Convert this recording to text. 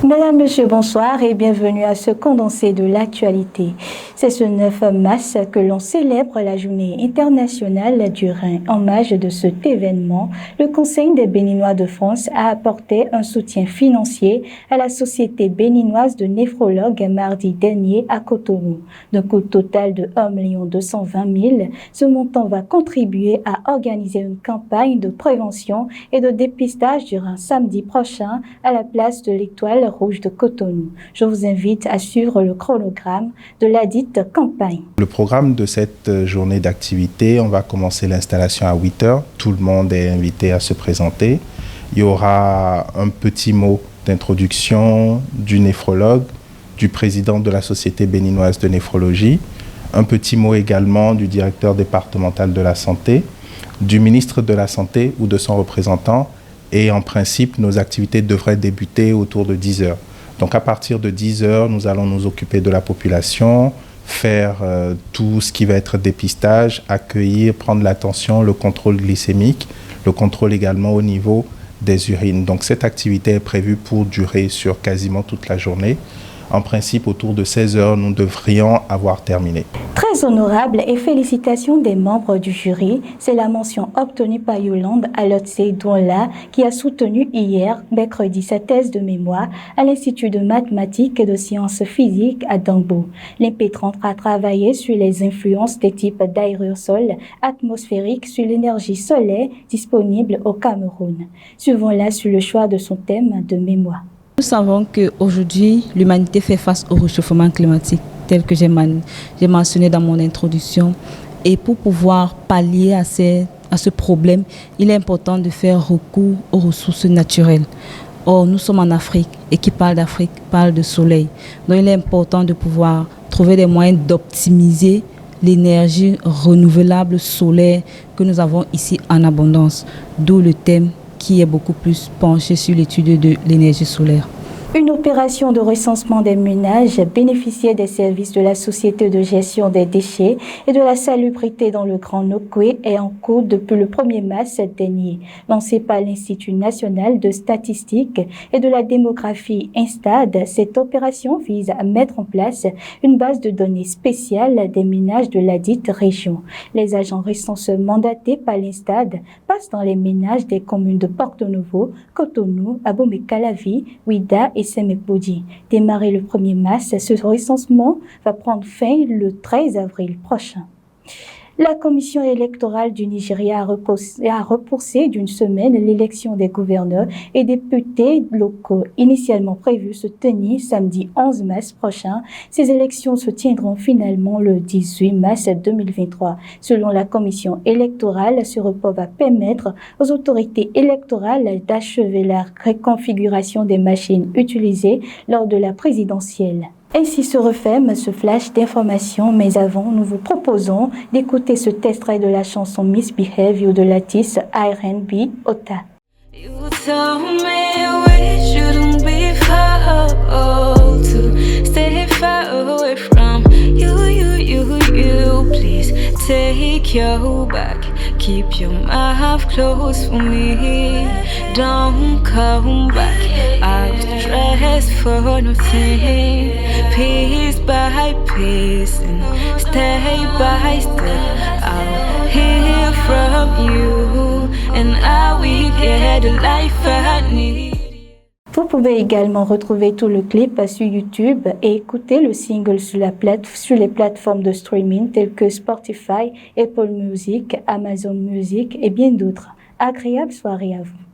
Mesdames, Messieurs, bonsoir et bienvenue à ce condensé de l'actualité. C'est ce 9 mars que l'on célèbre la journée internationale du rein. En hommage de cet événement, le Conseil des Béninois de France a apporté un soutien financier à la Société béninoise de néphrologues mardi dernier à Cotonou. D'un coût total de 1 220 000, ce montant va contribuer à organiser une campagne de prévention et de dépistage durant samedi prochain à la place de l'Étoile Rouge de Cotonou. Je vous invite à suivre le chronogramme de la dite campagne. Le programme de cette journée d'activité, on va commencer l'installation à 8 h. Tout le monde est invité à se présenter. Il y aura un petit mot d'introduction du néphrologue, du président de la Société béninoise de néphrologie, un petit mot également du directeur départemental de la santé, du ministre de la Santé ou de son représentant. Et en principe, nos activités devraient débuter autour de 10 h. Donc à partir de 10 h, nous allons nous occuper de la population, faire tout ce qui va être dépistage, accueillir, prendre l'attention, le contrôle glycémique, le contrôle également au niveau des urines. Donc cette activité est prévue pour durer sur quasiment toute la journée. En principe, autour de 16 h, nous devrions avoir terminé. Très honorable et félicitations des membres du jury. C'est la mention obtenue par Yolande Alotse-Douala qui a soutenu hier, mercredi, sa thèse de mémoire à l'Institut de mathématiques et de sciences physiques à Dangbo. L'impétrante a travaillé sur les influences des types d'aérosols atmosphériques sur l'énergie solaire disponible au Cameroun. Suivons-la sur le choix de son thème de mémoire. Nous savons qu'aujourd'hui, l'humanité fait face au réchauffement climatique, tel que j'ai mentionné dans mon introduction. Et pour pouvoir pallier à ce problème, il est important de faire recours aux ressources naturelles. Or, nous sommes en Afrique, et qui parle d'Afrique parle de soleil. Donc, il est important de pouvoir trouver des moyens d'optimiser l'énergie renouvelable solaire que nous avons ici en abondance. D'où le thème qui est beaucoup plus penché sur l'étude de l'énergie solaire. Une opération de recensement des ménages bénéficiaires des services de la Société de gestion des déchets et de la salubrité dans le Grand Nokoué est en cours depuis le 1er mars dernier. Lancée par l'Institut national de statistique et de la démographie INSTAD, cette opération vise à mettre en place une base de données spéciale des ménages de la dite région. Les agents recenseurs mandatés par l'INSTAD passent dans les ménages des communes de Porto-Novo, Cotonou, Abomey-Calavi, Ouidah et Sémé-Bodi. Démarré le 1er mars, ce recensement va prendre fin le 13 avril prochain. La Commission électorale du Nigeria a repoussé d'une semaine l'élection des gouverneurs et députés locaux initialement prévues se tenir samedi 11 mars prochain. Ces élections se tiendront finalement le 18 mars 2023. Selon la Commission électorale, ce report va permettre aux autorités électorales d'achever la reconfiguration des machines utilisées lors de la présidentielle. Ainsi se referme ce flash d'informations, mais avant, nous vous proposons d'écouter ce extrait de la chanson Misbehave de l'artiste R&B Ota. You told me we shouldn't be far to stay far away from you. Please take your back, keep your mouth closed for me. Don't come back, I was dressed for nothing. Piece by piece and step by step, I'll hear from you and I will get the life I need. Vous pouvez également retrouver tout le clip sur YouTube et écouter le single sur les plateformes de streaming telles que Spotify, Apple Music, Amazon Music et bien d'autres. Agréable soirée à vous.